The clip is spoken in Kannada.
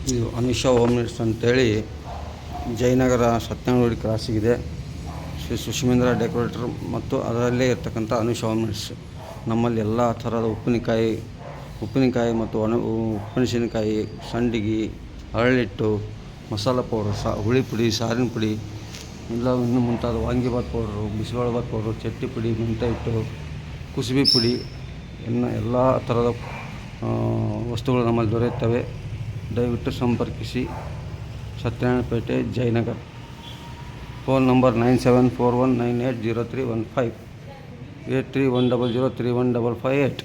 ಇದು ಅನುಷಾ ಹೋಮ್ ನೀಡ್ಸ್ ಅಂತೇಳಿ ಜಯನಗರ ಸತ್ಯನಗುಡಿ ಕ್ರಾಸಿಗಿದೆ. ಶ್ರೀ ಸುಷಿಮೇಂದ್ರ ಡೆಕೋರೇಟರ್ ಮತ್ತು ಅದರಲ್ಲೇ ಇರ್ತಕ್ಕಂಥ ಅನುಷಾ ಹೋಮ್ ನೀಡ್ಸ್. ನಮ್ಮಲ್ಲಿ ಎಲ್ಲ ಥರದ ಉಪ್ಪಿನಕಾಯಿ ಮತ್ತು ಉಪ್ಪುಮೆಣಸಿನಕಾಯಿ, ಸಂಡಿಗೆ, ಅರಳಿಟ್ಟು, ಮಸಾಲ ಪೌಡರ್, ಹುಳಿ ಪುಡಿ, ಸಾರಿನ ಪುಡಿ, ಎಲ್ಲ ಇನ್ನು ಮುಂತಾದ ವಾಂಗಿಬಾತ್ ಪೌಡ್ರು, ಬಿಸಿಬೇಳೆಬಾತ್ ಪೌಡ್ರು, ಚಟ್ನಿ ಪುಡಿ, ಮೆಂತ್ಯ ಹಿಟ್ಟು, ಕುಸುಬೆ ಪುಡಿ, ಎಲ್ಲ ಥರದ ವಸ್ತುಗಳು ನಮ್ಮಲ್ಲಿ ದೊರೆಯುತ್ತವೆ. ದಯವಿಟ್ಟು ಸಂಪರ್ಕಿಸಿ. ಸತ್ಯನಾರಾಯಣಪೇಟೆ, ಜಯನಗರ್. Phone number 9741980315, 8310031558.